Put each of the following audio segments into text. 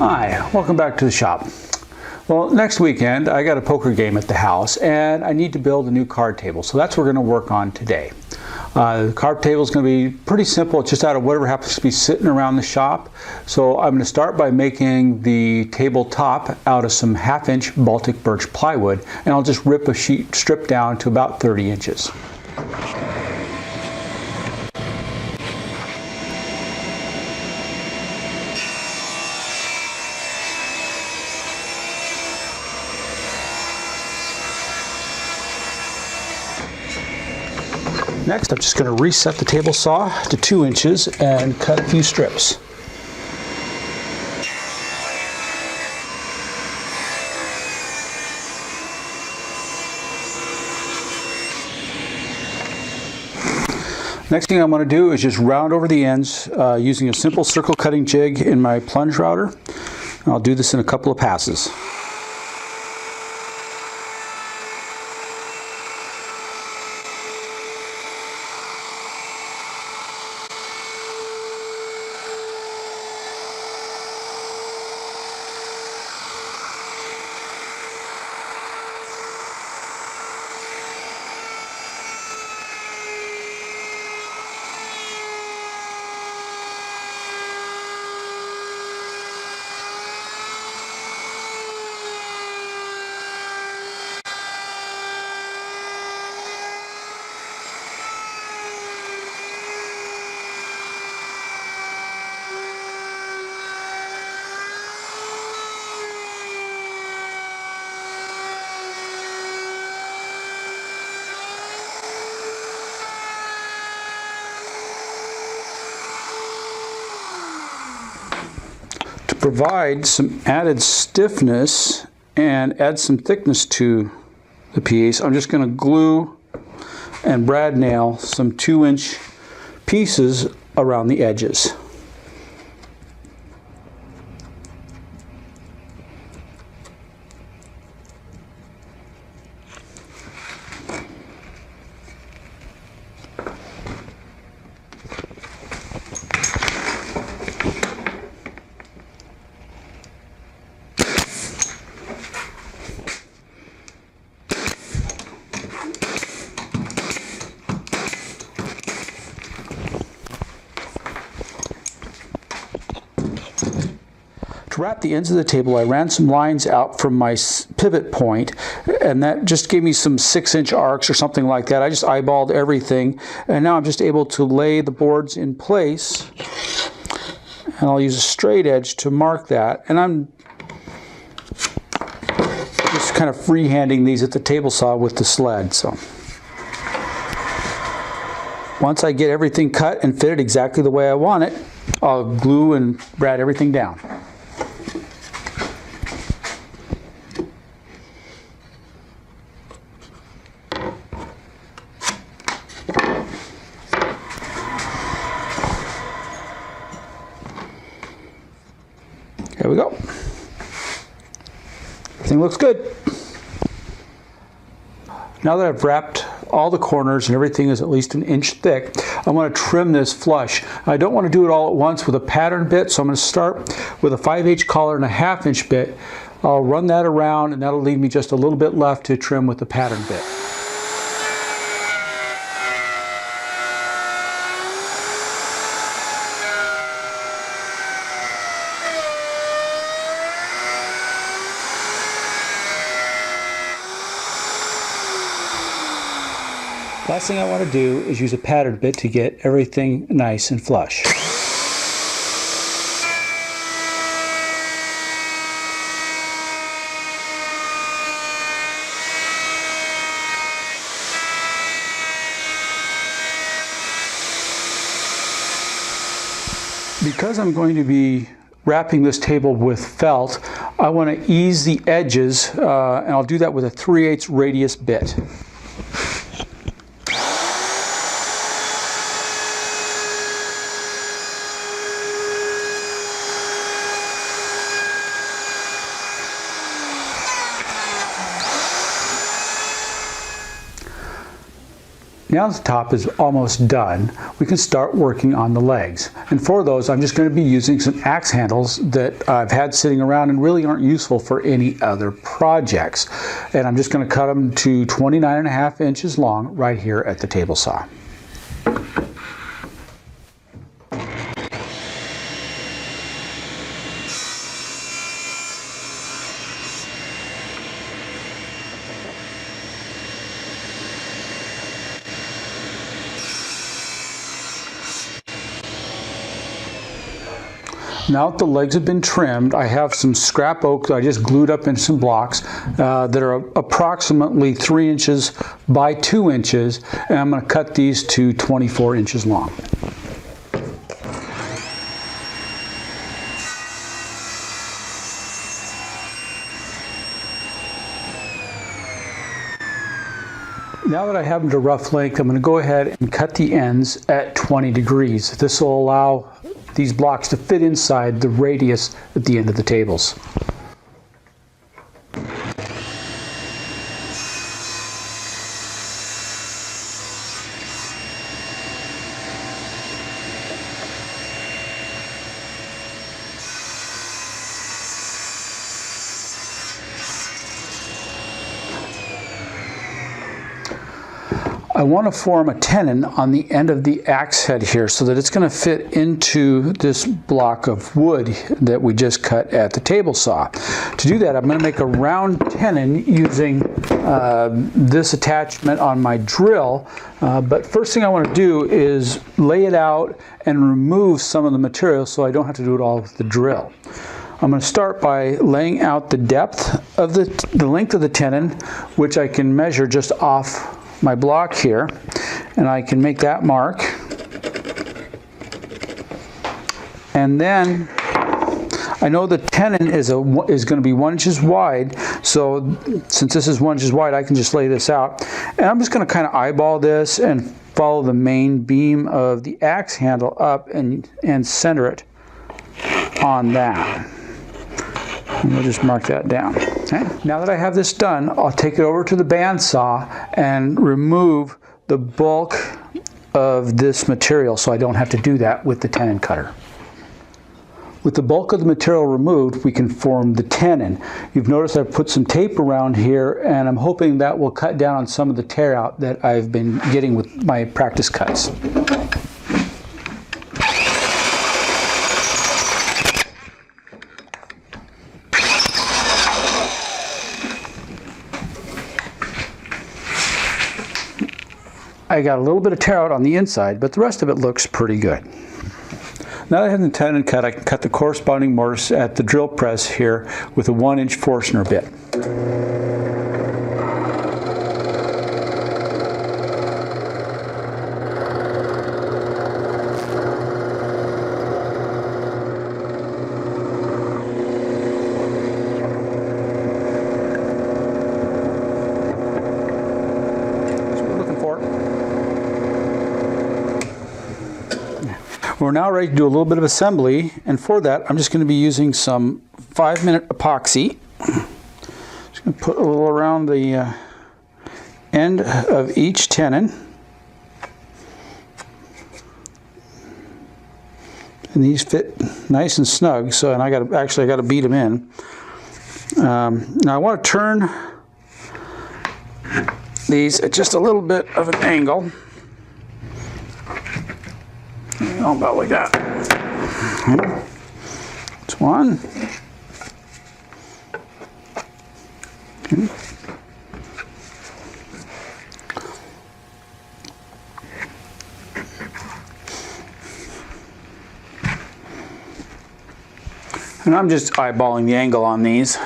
Hi, welcome back to the shop. Well, next weekend I got a poker game at the house and I need to build a new card table, so that's what we're going to work on today. The card table is going to be pretty simple. It's just out of whatever happens to be sitting around the shop. So I'm going to start by making the tabletop out of some 1/2-inch Baltic birch plywood, and I'll just rip a sheet strip down to about 30 inches. Next, I'm just going to reset the table saw to 2 inches and cut a few strips. Next thing I'm going to do is just round over the ends using a simple circle cutting jig in my plunge router. I'll do this in a couple of passes. Provide some added stiffness and add some thickness to the piece, I'm just going to glue and brad nail some 2-inch pieces around the edges. To wrap the ends of the table, I ran some lines out from my pivot point, and that just gave me some 6-inch arcs or something like that. I just eyeballed everything, and now I'm just able to lay the boards in place, and I'll use a straight edge to mark that, and I'm just kind of freehanding these at the table saw with the sled. So once I get everything cut and fitted exactly the way I want it, I'll glue and brad everything down. There we go. Everything looks good. Now that I've wrapped all the corners and everything is at least 1 inch thick, I want to trim this flush. I don't want to do it all at once with a pattern bit, so I'm going to start with a 5/8 collar and a 1/2-inch bit. I'll run that around, and that'll leave me just a little bit left to trim with the pattern bit. Last thing I want to do is use a pattern bit to get everything nice and flush. Because I'm going to be wrapping this table with felt, I want to ease the edges, and I'll do that with a 3/8 radius bit. Now the top is almost done, we can start working on the legs. And for those, I'm just going to be using some axe handles that I've had sitting around and really aren't useful for any other projects. And I'm just going to cut them to 29.5 inches long right here at the table saw. Now that the legs have been trimmed, I have some scrap oak that I just glued up in some blocks that are approximately 3 inches by 2 inches, and I'm going to cut these to 24 inches long. Now that I have them to rough length, I'm going to go ahead and cut the ends at 20 degrees. This will allow these blocks to fit inside the radius at the end of the tables. I want to form a tenon on the end of the axe head here so that it's going to fit into this block of wood that we just cut at the table saw. To do that, I'm going to make a round tenon using this attachment on my drill. But first thing I want to do is lay it out and remove some of the material so I don't have to do it all with the drill. I'm going to start by laying out the depth of the length of the tenon, which I can measure just off my block here, and I can make that mark. And then I know the tenon is going to be 1 inch wide, so since this is 1 inch wide, I can just lay this out. And I'm just going to kind of eyeball this and follow the main beam of the axe handle up and center it on that. And we'll just mark that down. Okay. Now that I have this done, I'll take it over to the bandsaw and remove the bulk of this material so I don't have to do that with the tenon cutter. With the bulk of the material removed, we can form the tenon. You've noticed I've put some tape around here, and I'm hoping that will cut down on some of the tear out that I've been getting with my practice cuts. I got a little bit of tear out on the inside, but the rest of it looks pretty good. Now that I have the tenon cut, I can cut the corresponding mortise at the drill press here with a 1 inch Forstner bit. We're now ready to do a little bit of assembly, and for that I'm just going to be using some 5-minute epoxy. Just going to put a little around the end of each tenon. And these fit nice and snug, so and I got to beat them in. Now I want to turn these at just a little bit of an angle. About like that. That's one. Okay. And I'm just eyeballing the angle on these.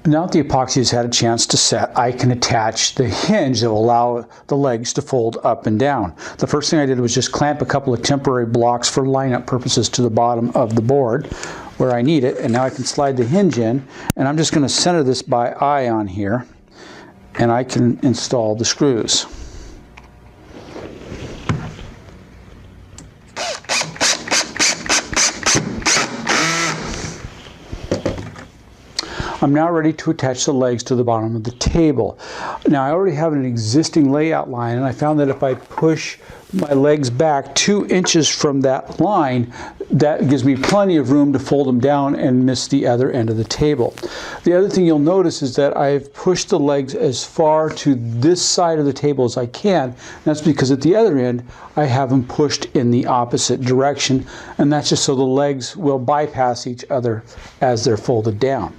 Now that the epoxy has had a chance to set, I can attach the hinge that will allow the legs to fold up and down. The first thing I did was just clamp a couple of temporary blocks for lineup purposes to the bottom of the board where I need it, and now I can slide the hinge in, and I'm just going to center this by eye on here, and I can install the screws. I'm now ready to attach the legs to the bottom of the table. Now I already have an existing layout line, and I found that if I push my legs back 2 inches from that line, that gives me plenty of room to fold them down and miss the other end of the table. The other thing you'll notice is that I've pushed the legs as far to this side of the table as I can. That's because at the other end I have them pushed in the opposite direction, and that's just so the legs will bypass each other as they're folded down.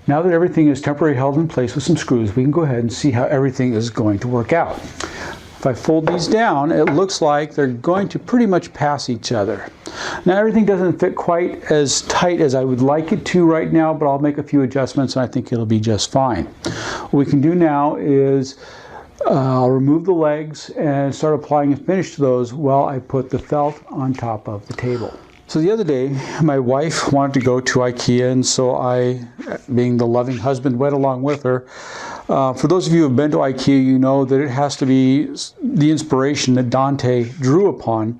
Now that everything is temporarily held in place with some screws, we can go ahead and see how everything is going to work out. If I fold these down, it looks like they're going to pretty much pass each other. Now everything doesn't fit quite as tight as I would like it to right now, but I'll make a few adjustments and I think it'll be just fine. What we can do now is I'll remove the legs and start applying a finish to those while I put the felt on top of the table. So the other day, my wife wanted to go to IKEA, and so I, being the loving husband, went along with her. For those of you who have been to IKEA, you know that it has to be the inspiration that Dante drew upon.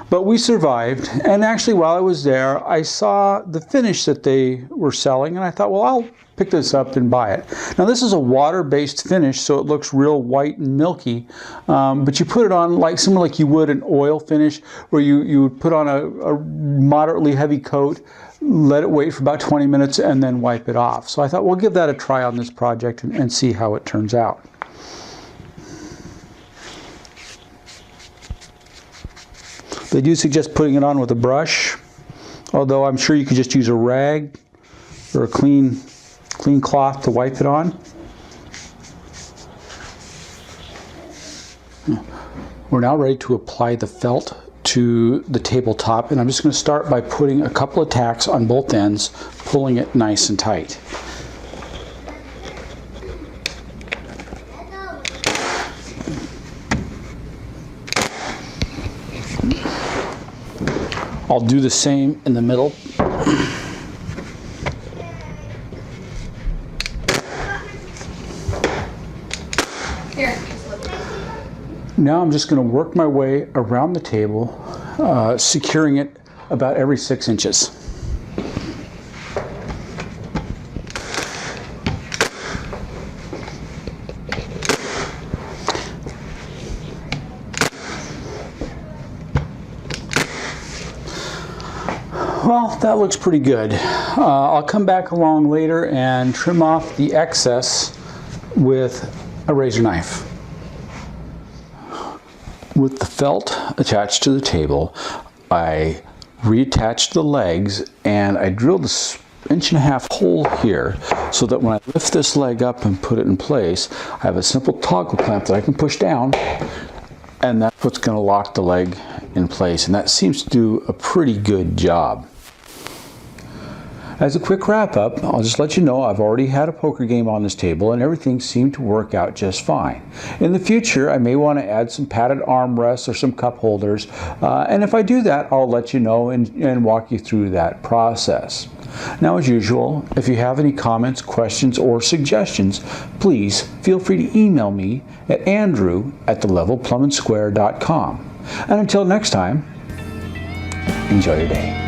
But we survived, and actually while I was there, I saw the finish that they were selling, and I thought, well, I'll pick this up and buy it. Now this is a water-based finish, so it looks real white and milky, but you put it on similar like you would an oil finish, where you would put on a moderately heavy coat, let it wait for about 20 minutes, and then wipe it off. So I thought we'll give that a try on this project and see how it turns out. They do suggest putting it on with a brush, although I'm sure you could just use a rag or a clean cloth to wipe it on. We're now ready to apply the felt to the tabletop, and I'm just going to start by putting a couple of tacks on both ends, pulling it nice and tight. I'll do the same in the middle. Now I'm just going to work my way around the table, securing it about every 6 inches. Well, that looks pretty good. I'll come back along later and trim off the excess with a razor knife. With the felt attached to the table, I reattached the legs and I drilled this 1.5-inch hole here so that when I lift this leg up and put it in place, I have a simple toggle clamp that I can push down, and that's what's going to lock the leg in place, and that seems to do a pretty good job. As a quick wrap up, I'll just let you know I've already had a poker game on this table and everything seemed to work out just fine. In the future, I may want to add some padded armrests or some cup holders, and if I do that, I'll let you know and walk you through that process. Now, as usual, if you have any comments, questions, or suggestions, please feel free to email me at andrew@thelevelplumbindsquare.com. And until next time, enjoy your day.